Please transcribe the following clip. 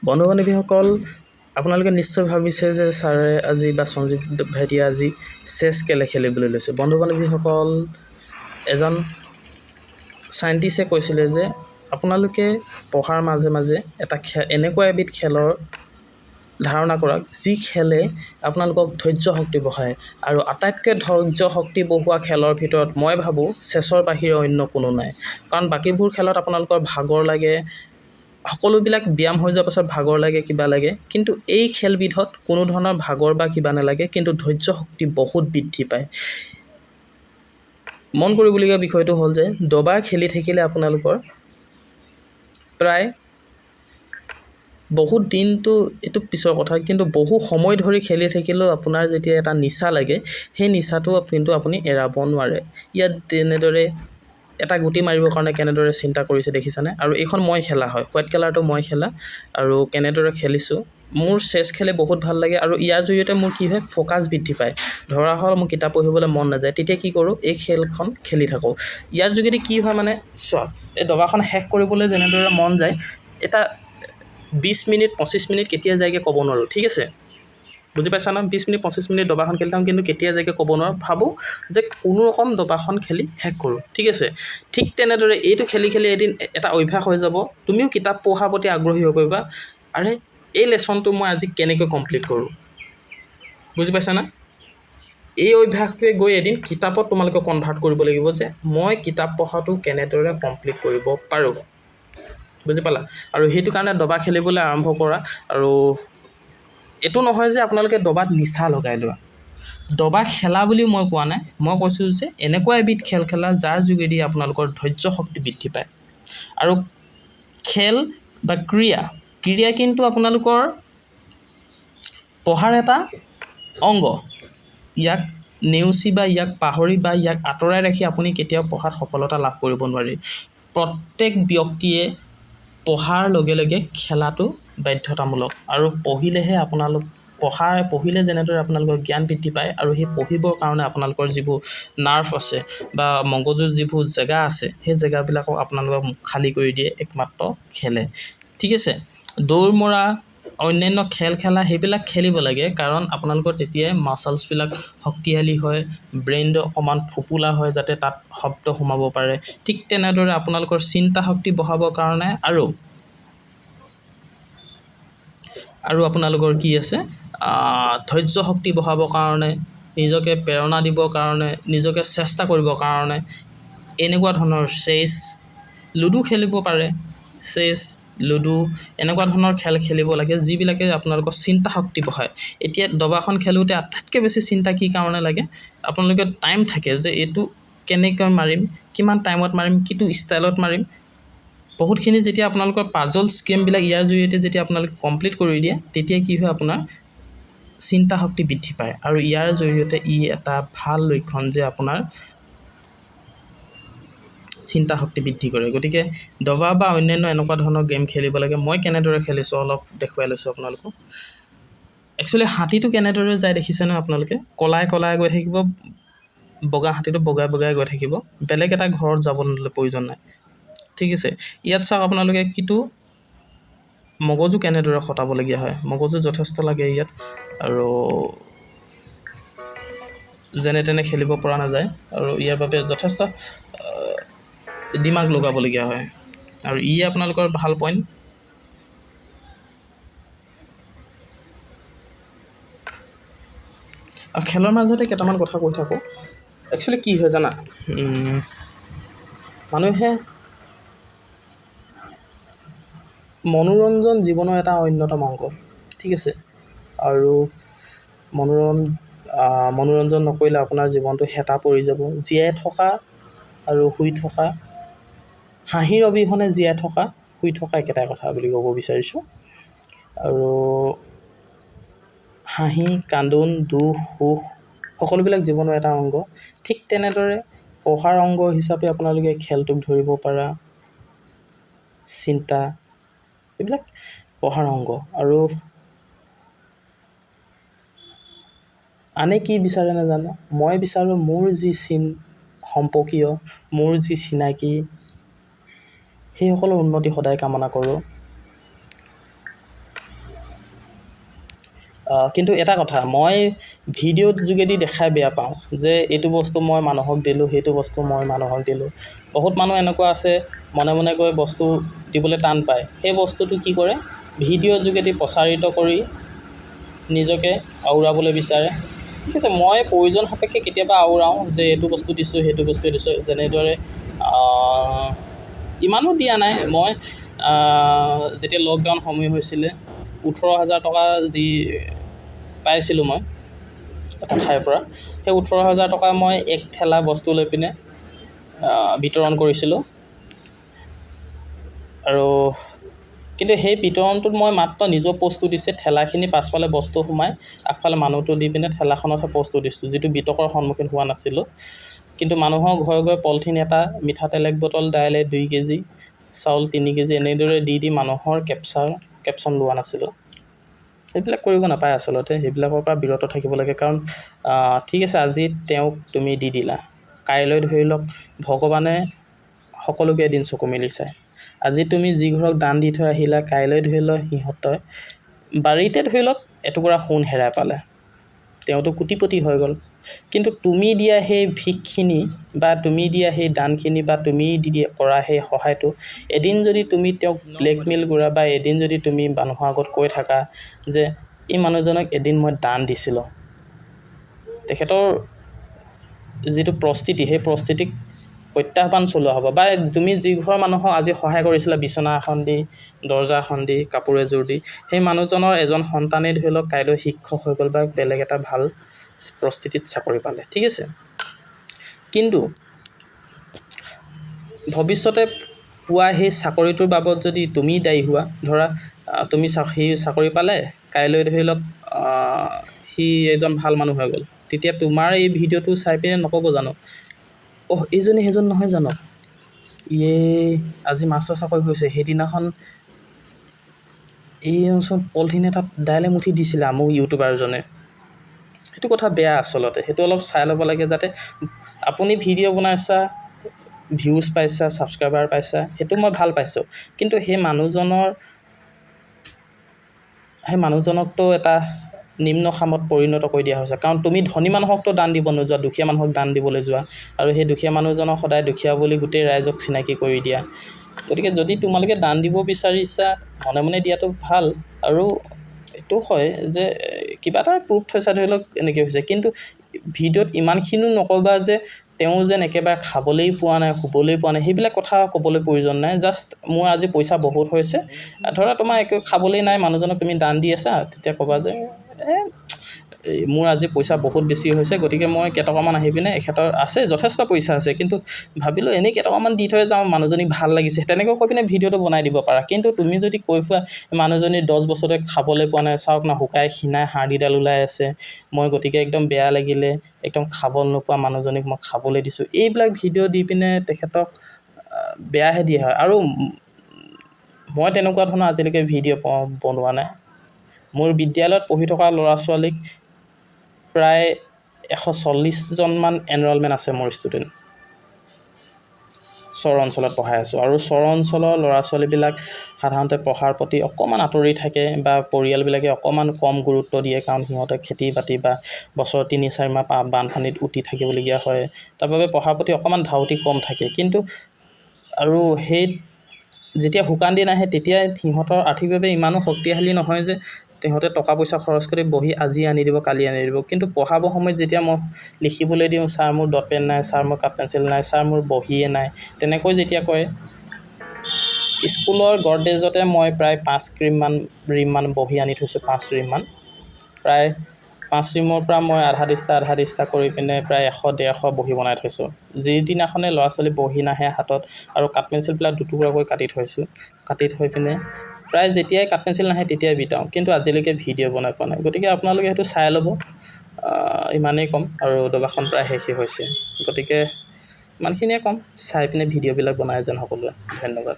বন্ধু বান্ধৱীসকল আপোনালোকে নিশ্চয় ভাবিছে যে ছাৰে আজি বা সঞ্জীৱ ভাইটিয়ে আজি চেছ কেলে খেলিবলৈ লৈছে। বন্ধু বান্ধৱীসকল এজন চাইণ্টিষ্টে কৈছিলে যে আপোনালোকে পঢ়াৰ মাজে মাজে এটা এনেকুৱা এবিধ খেলৰ ধাৰণা কৰক যি খেলে আপোনালোকক ধৈৰ্য শক্তি বঢ়ায়। আৰু আটাইতকৈ ধৈৰ্য শক্তি বঢ়োৱা খেলৰ ভিতৰত মই ভাবোঁ চেছৰ বাহিৰে অন্য কোনো নাই। কাৰণ বাকীবোৰ খেলত আপোনালোকৰ ভাগৰ লাগে, সকলোবিলাক ব্যায়াম হৈ যোৱাৰ পাছত ভাগৰ লাগে, কিবা লাগে, কিন্তু এই খেলবিধত কোনো ধৰণৰ ভাগৰ বা কিবা নালাগে, কিন্তু ধৈৰ্য শক্তি বহুত বৃদ্ধি পায়। মন কৰিবলগীয়া বিষয়টো হ'ল যে দবা খেলি থাকিলে আপোনালোকৰ প্ৰায় বহুত দিনটো এইটো পিছৰ কথা, কিন্তু বহু সময় ধৰি খেলি থাকিলেও আপোনাৰ যেতিয়া এটা নিচা লাগে সেই নিচাটো কিন্তু আপুনি এৰাব নোৱাৰে। ইয়াত তেনেদৰে এটা গুটি মাৰিবৰ কাৰণে কেনেদৰে চিন্তা কৰিছে দেখিছানে? আৰু এইখন মই খেলা হয়, হোৱাইট কালাৰটো মই খেলা, আৰু কেনেদৰে খেলিছোঁ। মোৰ চেছ খেলি বহুত ভাল লাগে আৰু ইয়াৰ জৰিয়তে মোৰ কি হয় ফ'কাছ বৃদ্ধি পায়। ধৰা হ'ল মোৰ কিতাপ পঢ়িবলৈ মন নাযায়, তেতিয়া কি কৰোঁ এই খেলখন খেলি থাকোঁ। ইয়াৰ যোগেদি কি হয় মানে চোৱা, এই দবাখন শেষ কৰিবলৈ যেনেদৰে মন যায়, এটা 20 মিনিট 25 মিনিট কেতিয়া যায়গৈ ক'ব নোৱাৰোঁ, ঠিক আছে? বুজি পাইছা ন? 20 মিনিট 25 মিনিট দবাখন খেলি থাকোঁ, কিন্তু কেতিয়া যায়গৈ ক'ব নোৱাৰোঁ। ভাবোঁ যে কোনো ৰকম দবাখন খেলি শেষ কৰোঁ, ঠিক আছে? ঠিক তেনেদৰে এইটো খেলি খেলি এদিন এটা অভ্যাস হৈ যাব। তুমিও কিতাপ পঢ়াৰ প্ৰতি আগ্ৰহী হ'ব পাৰিবা। আৰে এই লেচনটো মই আজি কেনেকৈ কমপ্লিট কৰোঁ, বুজি পাইছা না? এই অভ্যাসটোৱে গৈ এদিন কিতাপত তোমালোকে কনভাৰ্ট কৰিব লাগিব যে মই কিতাপ পঢ়াটো কেনেদৰে কমপ্লিট কৰিব পাৰোঁ, বুজি পালা? আৰু সেইটো কাৰণে দবা খেলিবলৈ আৰম্ভ কৰা। আৰু এইটো নহয় যে আপোনালোকে দবাত নিচা লগাই লোৱা। দবা খেলা বুলিও মই কোৱা নাই, মই কৈছোঁ যে এনেকুৱা এবিধ খেল খেলা যাৰ যোগেদি আপোনালোকৰ ধৈৰ্য শক্তি বৃদ্ধি পায়। আৰু খেল বা ক্ৰীড়া কিন্তু আপোনালোকৰ পঢ়াৰ এটা অংগ। ইয়াক নেওচি বা ইয়াক পাহৰি বা ইয়াক আঁতৰাই ৰাখি আপুনি কেতিয়াও পঢ়াত সফলতা লাভ কৰিব নোৱাৰি। প্ৰত্যেক ব্যক্তিয়ে পঢ়াৰ লগে লগে খেলাটো বাধ্যতামূলক। আৰু পঢ়িলেহে পঢ়িলে যেনেদৰে আপোনালোকৰ জ্ঞান বৃদ্ধি পায়, আৰু সেই পঢ়িবৰ কাৰণে আপোনালোকৰ যিবোৰ নাৰ্ভ আছে বা মগজুৰ যিবোৰ জেগা আছে সেই জেগাবিলাকক আপোনালোকক খালী কৰি দিয়ে একমাত্ৰ খেলে, ঠিক আছে? দৌৰ মৰা, অন্যান্য খেল খেলা সেইবিলাক খেলিব লাগে, কাৰণ আপোনালোকৰ তেতিয়াই মাছলছবিলাক শক্তিশালী হয়, ব্ৰেইনটো অকণমান ফোপোলা হয় যাতে তাত শব্দ সোমাব পাৰে। ঠিক তেনেদৰে আপোনালোকৰ চিন্তা শক্তি বঢ়াবৰ কাৰণে আৰু আপোনালোকৰ কি আছে ধৈৰ্য শক্তি বঢ়াবৰ কাৰণে, নিজকে প্ৰেৰণা দিবৰ কাৰণে, নিজকে চেষ্টা কৰিবৰ কাৰণে এনেকুৱা ধৰণৰ চেছ, লুডু খেলিব পাৰে। চেছ, লুডু এনেকুৱা ধৰণৰ খেল খেলিব লাগে যিবিলাকে আপোনালোকৰ চিন্তা শক্তি বঢ়ায়। এতিয়া দবাখন খেলোঁতে আটাইতকৈ বেছি চিন্তা কি কাৰণে লাগে, আপোনালোকে টাইম থাকে যে এইটো কেনেকৈ মাৰিম, কিমান টাইমত মাৰিম, কিটো ষ্টাইলত মাৰিম। বহুতখিনি যেতিয়া আপোনালোকৰ পাজলছ গেমবিলাক ইয়াৰ জৰিয়তে যেতিয়া আপোনালোকে কমপ্লিট কৰি দিয়ে, তেতিয়া কি হয় আপোনাৰ চিন্তা শক্তি বৃদ্ধি পায়। আৰু ইয়াৰ জৰিয়তে এটা ভাল লক্ষণ যে আপোনাৰ চিন্তা শক্তি বৃদ্ধি কৰে। গতিকে দবা বা অন্যান্য এনেকুৱা ধৰণৰ গেম খেলিব লাগে। মই কেনেদৰে খেলিছোঁ অলপ দেখুৱাই লৈছোঁ আপোনালোকক। একচুৱেলি হাতীটো কেনেদৰে যায় দেখিছেনে আপোনালোকে? কলাই কলাই গৈ থাকিব, বগা হাতীটো বগাই বগাই গৈ থাকিব, বেলেগ এটা ঘৰত যাবলৈ প্ৰয়োজন নাই, ঠিক আছে? ইয়াত চাওক আপোনালোকে কিটো মগজু কেনেদৰে খটাবলগীয়া হয়, মগজু যথেষ্ট লাগে ইয়াত, আৰু যেনে তেনে খেলিব পৰা নাযায়, আৰু ইয়াৰ বাবে যথেষ্ট দিমাগ লগাবলগীয়া হয়। আৰু আপোনালোকৰ ভাল পইণ্ট। আৰু খেলৰ মাজতে কেইটামান কথা কৈ থাকোঁ। একচুৱেলি কি হয় জানা, মানুহে মনোৰঞ্জন জীৱনৰ এটা অন্যতম অংগ, ঠিক আছে? আৰু মনোৰঞ্জন নকৰিলে আপোনাৰ জীৱনটো হেতা পৰি যাব। জীয়াই থকা আৰু শুই থকা, হাঁহিৰ অবিহনে জীয়াই থকা, শুই থকা একেটাই কথা বুলি ক'ব বিচাৰিছোঁ। আৰু হাঁহি, কান্দোন, দুখ, সুখ সকলোবিলাক জীৱনৰ এটা অংগ। ঠিক তেনেদৰে পঢ়াৰ অংগ হিচাপে আপোনালোকে খেলটোক ধৰিব পৰা, চিন্তা এইবিলাক পঢ়াৰ অংগ। আৰু আনে কি বিচাৰে নাজানো, মই বিচাৰোঁ মোৰ যি সম্পৰ্কীয়, মোৰ যি চিনাকি, সেইসকলৰ উন্নতি সদায় কামনা কৰোঁ। কিন্তু এটা কথা মই ভিডিঅ'ৰ যোগেদি দেখাই বেয়া পাওঁ যে এইটো বস্তু মই মানুহক দিলোঁ সেইটো বস্তু মই মানুহক দিলোঁ বহুত মানুহ এনেকুৱা আছে মনে মনে গৈ বস্তু দিবলৈ টান পায় সেই বস্তুটো কি কৰে ভিডিঅ'ৰ যোগেদি প্ৰচাৰিত কৰি নিজকে আওৰাবলৈ বিচাৰে ঠিক আছে মই প্ৰয়োজন সাপেক্ষে কেতিয়াবা আওৰাওঁ যে এইটো বস্তু দিছোঁ সেইটো বস্তু দিছোঁ যেনেদৰে ইমানো দিয়া নাই মই যেতিয়া লকডাউন সময় হৈছিলে 18,000 টকা যি পাইছিলোঁ মই এটা ঠাইৰ পৰা সেই 18,000 টকা মই এক ঠেলা বস্তু লৈ পিনে বিতৰণ কৰিছিলোঁ আৰু কিন্তু সেই বিতৰণটোত মই মাত্ৰ নিজৰ বস্তু দিছে ঠেলাখিনি পাছফালে বস্তু সোমাই আগফালে মানুহটো দি পিনে ঠেলাখনতহে বস্তু দিছোঁ যিটো বিতকৰ সন্মুখীন হোৱা নাছিলোঁ কিন্তু মানুহৰ ঘৰে ঘৰে পলিথিন এটা মিঠাতেল 1 বটল দাইল 2 কেজি চাউল 3 কেজি এনেদৰে দি মানুহৰ কেপশ্যন লোৱা নাছিলোঁ সেইবিলাক কৰিব নাপায় আচলতে সেইবিলাকৰ পৰা বিৰত থাকিব লাগে কাৰণ ঠিক আছে আজি তেওঁক তুমি দি দিলা কাইলৈ ধৰি লওক ভগৱানে সকলোকে এদিন চকু মেলি চায় আজি তুমি যি ঘৰক দান দি থৈ আহিলা কাইলৈ ধৰি লওক সিহঁতে বাৰীতে ধৰি লওক এটুকুৰা সোণ হেৰাই পালে তেওঁতো কোটিপতি হৈ গ'ল কিন্তু তুমি দিয়া সেই ভিকখিনি বা তুমি দিয়া সেই দানখিনি বা তুমি কৰা সেই সহায়টো এদিন যদি তুমি তেওঁক ব্লেকমেইল কৰা বা এদিন যদি তুমি মানুহৰ আগত কৈ থাকা যে এই মানুহজনক এদিন মই দান দিছিলোঁ তেখেতৰ যিটো প্ৰস্তুতি সেই প্ৰস্তুতিক প্ৰত্যাহ্বান চলোৱা হ'ব বা তুমি যি ঘৰ মানুহক আজি সহায় কৰিছিলা বিচনা এখন দি দৰ্জা এখন দি কাপোৰ এযোৰ দি সেই মানুহজনৰ এজন সন্তানেই ধৰি লওক কাইলৈ শিক্ষক হৈ গ'ল বা বেলেগ এটা ভাল প্ৰস্তুতিত চাকৰি পালে ঠিক আছে কিন্তু ভৱিষ্যতে পোৱা সেই চাকৰিটোৰ বাবদ যদি তুমি দায়ী হোৱা ধৰা তুমি সেই চাকৰি পালে কাইলৈ ধৰি লওক সি এজন ভাল মানুহ হৈ গ'ল তেতিয়া তোমাৰ এই ভিডিঅ'টো চাই পিনে নক'ব জানো এইজনী সেইজন নহয় জানো আজি মাষ্টৰ চাকৰি হৈছে সেইদিনাখন এই অঞ্চলত পলিথিন এটা দাইল এমুঠি দিছিলে মোক ইউটিউবাৰজনে সেইটো কথা বেয়া আচলতে সেইটো অলপ চাই ল'ব লাগে যাতে আপুনি ভিডিঅ' বনাইছা ভিউজ পাইছা ছাবস্ক্ৰাইবাৰ পাইছা সেইটো মই ভাল পাইছোঁ কিন্তু সেই মানুহজনকতো এটা নিম্ন খামত পৰিণত কৰি দিয়া হৈছে কাৰণ তুমি ধনী মানুহকতো দান দিব নোযোৱা দুখীয়া মানুহক দান দিবলৈ যোৱা আৰু সেই দুখীয়া মানুহজনক সদায় দুখীয়া বুলি গোটেই ৰাইজক চিনাকি কৰি দিয়া গতিকে যদি তোমালোকে দান দিব বিচাৰিছা মনে মনে দিয়াটো ভাল আৰু এইটো হয় যে কিবা এটা প্ৰুফ থৈছা ধৰি লওক এনেকৈ হৈছে কিন্তু ভিডিঅ'ত ইমানখিনিও নক'বা যে তেওঁ যেন একেবাৰে খাবলৈ পোৱা নাই শুবলৈ পোৱা নাই সেইবিলাক কথা ক'বলৈ প্ৰয়োজন নাই জাষ্ট মোৰ আজি পইচা বহুত হৈছে ধৰা তোমাৰ একো খাবলৈ নাই মানুহজনক তুমি দান দি আছা তেতিয়া ক'বা যে মোৰ আজি পইচা বহুত বেছি হৈছে গতিকে মই কেইটকামান আহি পিনে এখেতৰ আছে যথেষ্ট পইচা আছে কিন্তু ভাবিলোঁ এনেই কেইটকামান দি থৈ যাওঁ মানুহজনী ভাল লাগিছে তেনেকৈ কৈ পিনে ভিডিঅ'টো বনাই দিব পাৰা কিন্তু তুমি যদি কৈ ফুৰা মানুহজনী 10 বছৰতে খাবলৈ পোৱা নাই চাওক না শুকাই খিনাই হাড়দিডাল ওলাই আছে মই গতিকে একদম বেয়া লাগিলে একদম খাব নোপোৱা মানুহজনীক মই খাবলৈ দিছোঁ এইবিলাক ভিডিঅ' দি পিনে তেখেতক বেয়াহে দিয়া হয় আৰু মই তেনেকুৱা ধৰণৰ আজিলৈকে ভিডিঅ' বনোৱা নাই মোৰ বিদ্যালয়ত পঢ়ি থকা ল'ৰা ছোৱালীক প্ৰায় 140জনমান এনৰলমেণ্ট আছে মোৰ ষ্টুডেণ্ট চৰ অঞ্চলত পঢ়াই আছোঁ আৰু চৰ অঞ্চলৰ ল'ৰা ছোৱালীবিলাক সাধাৰণতে পঢ়াৰ প্ৰতি অকণমান আঁতৰি থাকে বা পৰিয়ালবিলাকে অকণমান কম গুৰুত্ব দিয়ে কাৰণ সিহঁতে খেতি বাতি বা বছৰ 3-4 মাহ বানপানীত উটি থাকিবলগীয়া হয় তাৰ বাবে পঢ়াৰ প্ৰতি অকণমান ধাউতি কম থাকে কিন্তু আৰু সেই যেতিয়া শুকান দিন আহে তেতিয়া সিহঁতৰ আৰ্থিকভাৱে ইমানো শক্তিশালী নহয় যে সিহঁতে টকা পইচা খৰচ কৰি বহি আজি আনি দিব কালি আনি দিব কিন্তু পঢ়াব সময়ত যেতিয়া মই লিখিবলৈ দিওঁ ছাৰ মোৰ ডট পেন নাই ছাৰ মোৰ কাঠ পেঞ্চিল নাই ছাৰ মোৰ বহিয়ে নাই তেনেকৈ যেতিয়া কয় স্কুলৰ গডৰেজতে মই প্ৰায় 5 ৰিমমান বহি আনি থৈছোঁ 5 ৰিমমান প্ৰায় 5 ৰিমৰ পৰা মই আধা দিস্তা কৰি পিনে প্ৰায় 100-150 বহি বনাই থৈছোঁ যিদিনাখনে ল'ৰা ছোৱালী বহি নাহে হাতত আৰু কাঠ পেঞ্চিলবিলাক দুটুকুৰাকৈ কাটি থৈ পিনে প্ৰায় যেতিয়াই কাঠ পেঞ্চিল নাহে তেতিয়াই বিটাওঁ কিন্তু আজিলৈকে ভিডিঅ' বনাই পোৱা নাই গতিকে আপোনালোকে সেইটো চাই ল'ব ইমানেই ক'ম আৰু দবাখন প্ৰায় শেষেই হৈছে গতিকে ইমানখিনিয়ে ক'ম চাই পিনে ভিডিঅ'বিলাক বনাই যেন সকলোৱে ধন্যবাদ